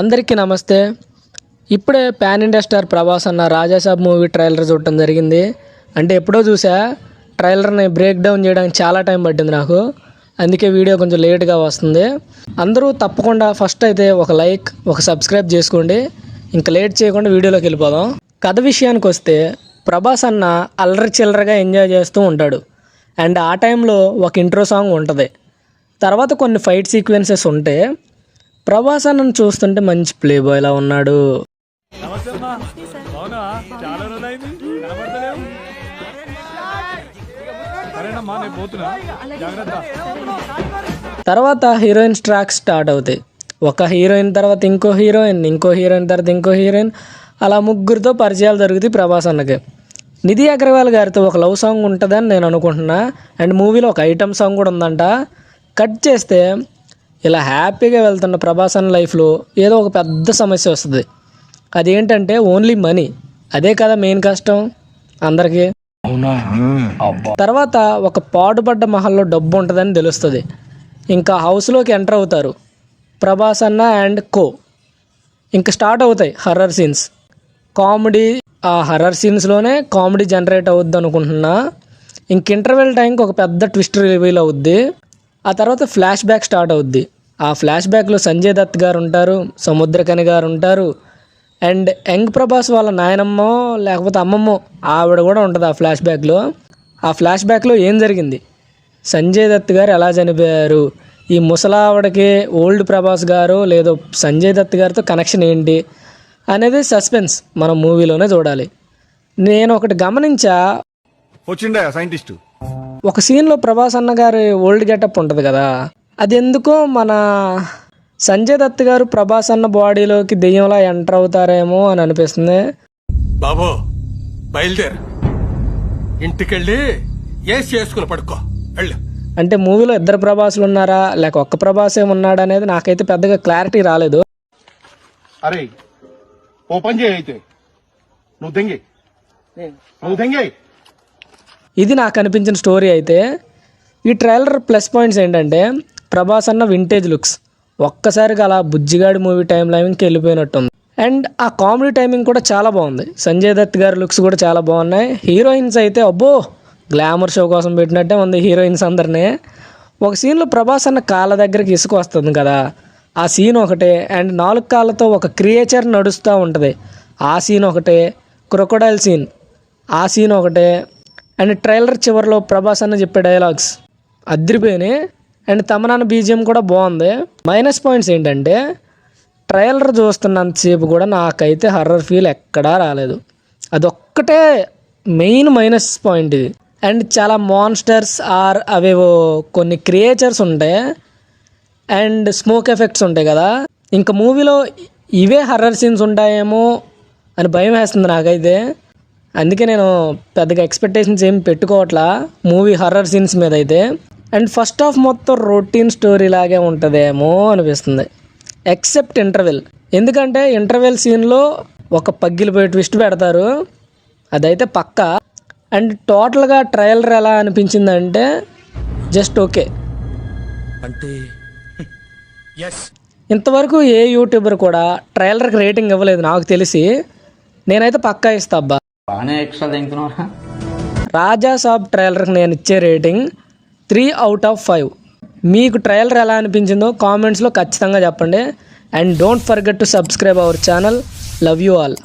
అందరికీ నమస్తే. ఇప్పుడే పాన్ ఇండియా స్టార్ ప్రభాస్ అన్న రాజాసాబ్ మూవీ ట్రైలర్ చూడటం జరిగింది. అంటే ఎప్పుడో చూసా, ట్రైలర్ని బ్రేక్ డౌన్ చేయడానికి చాలా టైం పట్టింది నాకు. అందుకే వీడియో కొంచెం లేట్గా వస్తుంది. అందరూ తప్పకుండా ఫస్ట్ అయితే ఒక లైక్, ఒక సబ్స్క్రైబ్ చేసుకోండి. ఇంకా లేట్ చేయకుండా వీడియోలోకి వెళ్ళిపోదాం. కథ విషయానికి వస్తే, ప్రభాస్ అన్న అల్లరి చిల్లరగా ఎంజాయ్ చేస్తూ ఉంటాడు. అండ్ ఆ టైంలో ఒక ఇంట్రో సాంగ్ ఉంటుంది. తర్వాత కొన్ని ఫైట్ సీక్వెన్సెస్ ఉంటాయి. ప్రభాస్ అన్నను చూస్తుంటే మంచి ప్లే బాయ్లా ఉన్నాడు. తర్వాత హీరోయిన్స్ ట్రాక్స్ స్టార్ట్ అవుతాయి. ఒక హీరోయిన్ తర్వాత ఇంకో హీరోయిన్, ఇంకో హీరోయిన్ తర్వాత ఇంకో హీరోయిన్, అలా ముగ్గురితో పరిచయాలు జరుగుతాయి ప్రభాస్ అన్నకి. నిధి అగర్వాల్ గారితో ఒక లవ్ సాంగ్ ఉంటుందని నేను అనుకుంటున్నా. అండ్ మూవీలో ఒక ఐటమ్ సాంగ్ కూడా ఉందంట. కట్ చేస్తే ఇలా హ్యాపీగా వెళ్తున్న ప్రభాస్ అన్న లైఫ్లో ఏదో ఒక పెద్ద సమస్య వస్తుంది. అదేంటంటే ఓన్లీ మనీ. అదే కదా మెయిన్ కష్టం అందరికీ. తర్వాత ఒక పాడుపడ్డ మహల్లో డబ్బు ఉంటుందని తెలుస్తుంది. ఇంకా హౌస్లోకి ఎంటర్ అవుతారు ప్రభాస్ అన్న అండ్ కో. ఇంకా స్టార్ట్ అవుతాయి హర్రర్ సీన్స్, కామెడీ. ఆ హర్రర్ సీన్స్లోనే కామెడీ జనరేట్ అవుద్ది అనుకుంటున్నా. ఇంక ఇంటర్వెల్ టైంకి ఒక పెద్ద ట్విస్ట్ రివీల్ అవుద్ది. ఆ తర్వాత ఫ్లాష్ బ్యాక్ స్టార్ట్ అవుద్ది. ఆ ఫ్లాష్ బ్యాక్లో సంజయ్ దత్ గారు ఉంటారు, సముద్రకని గారు ఉంటారు, అండ్ యంగ్ ప్రభాస్ వాళ్ళ నాయనమ్మో లేకపోతే అమ్మమ్మో ఆవిడ కూడా ఉంటుంది ఆ ఫ్లాష్ బ్యాక్లో. ఆ ఫ్లాష్ బ్యాక్లో ఏం జరిగింది, సంజయ్ దత్ గారు ఎలా చనిపోయారు, ఈ ముసలావిడకి ఓల్డ్ ప్రభాస్ గారు లేదో సంజయ్ దత్ గారితో కనెక్షన్ ఏంటి అనేది సస్పెన్స్ మనం మూవీలోనే చూడాలి. నేను ఒకటి గమనించా, వచ్చిండా సైంటిస్ట్ ఒక సీన్లో ప్రభాస్ అన్న గారి ఓల్డ్ గెటప్ ఉంటుంది కదా, అది ఎందుకో మన సంజయ్ దత్ గారు ప్రభాస్ అన్న బాడీలోకి దెయ్యంలా ఎంటర్ అవుతారేమో అని అనిపిస్తుంది. బాబు బయలుదేరు, ఇంటికెళ్ళి ఏసి చేసుకుని పడుకో వెళ్ళు. అంటే మూవీలో ఇద్దరు ప్రభాసులు ఉన్నారా లేక ఒక్క ప్రభాసే ఉన్నాడా అనేది నాకైతే పెద్దగా క్లారిటీ రాలేదు. అరే ఓ పని చేయి, అయితే నువ్వు దెంగే. ఇది నాకు అనిపించిన స్టోరీ. అయితే ఈ ట్రైలర్ ప్లస్ పాయింట్స్ ఏంటంటే, ప్రభాస్ అన్న వింటేజ్ లుక్స్ ఒక్కసారిగా అలా బుజ్జిగాడి మూవీ టైం లైన్కి వెళ్ళిపోయినట్టుంది. అండ్ ఆ కామెడీ టైమింగ్ కూడా చాలా బాగుంది. సంజయ్ దత్ గారి లుక్స్ కూడా చాలా బాగున్నాయి. హీరోయిన్స్ అయితే అబ్బో గ్లామర్ షో కోసం పెట్టినట్టే ఉంది హీరోయిన్స్ అందరినీ. ఒక సీన్లో ప్రభాస్ అన్న కాళ్ళ దగ్గరికి ఇసుక వస్తుంది కదా, ఆ సీన్ ఒకటే. అండ్ 4 కాళ్ళతో ఒక క్రియేచర్ నడుస్తూ ఉంటుంది, ఆ సీన్ ఒకటే. క్రొకొడైల్ సీన్, ఆ సీన్ ఒకటే. అండ్ ట్రైలర్ చివరిలో ప్రభాస్ అన్న చెప్పే డైలాగ్స్ అదిరిపోయినాయి. అండ్ తమన్నాన బీజిఎం కూడా బాగుంది. మైనస్ పాయింట్స్ ఏంటంటే, ట్రైలర్ చూస్తున్నంతసేపు కూడా నాకైతే హర్రర్ ఫీల్ ఎక్కడా రాలేదు. అదొక్కటే మెయిన్ మైనస్ పాయింట్ ఇది. అండ్ చాలా మాన్స్టర్స్ ఆర్ అవేవో కొన్ని క్రియేచర్స్ ఉంటాయి అండ్ స్మోక్ ఎఫెక్ట్స్ ఉంటాయి కదా. ఇంకా మూవీలో ఇవే హర్రర్ సీన్స్ ఉంటాయేమో అని భయం వేస్తుంది నాకైతే. అందుకే నేను పెద్దగా ఎక్స్పెక్టేషన్స్ ఏం పెట్టుకోవట్లా మూవీ హర్రర్ సీన్స్ మీద అయితే. అండ్ ఫస్ట్ హాఫ్ మొత్తం రొటీన్ స్టోరీ లాగే ఉంటుందేమో అనిపిస్తుంది, ఎక్సెప్ట్ ఇంటర్వెల్. ఎందుకంటే ఇంటర్వెల్ సీన్లో ఒక పగిలిపోయే ట్విస్ట్ పెడతారు, అదైతే పక్కా. అండ్ టోటల్గా ట్రైలర్ ఎలా అనిపించిందంటే జస్ట్ ఓకే. అంటే ఇంతవరకు ఏ యూట్యూబర్ కూడా ట్రైలర్కి రేటింగ్ ఇవ్వలేదు నాకు తెలిసి. నేనైతే పక్కా ఇస్తా అబ్బా. రాజాసాబ్ ట్రైలర్కి నేను ఇచ్చే రేటింగ్ 3/5. మీకు ట్రైలర్ ఎలా అనిపించిందో కామెంట్స్లో ఖచ్చితంగా చెప్పండి. And don't forget to subscribe our channel. Love you all.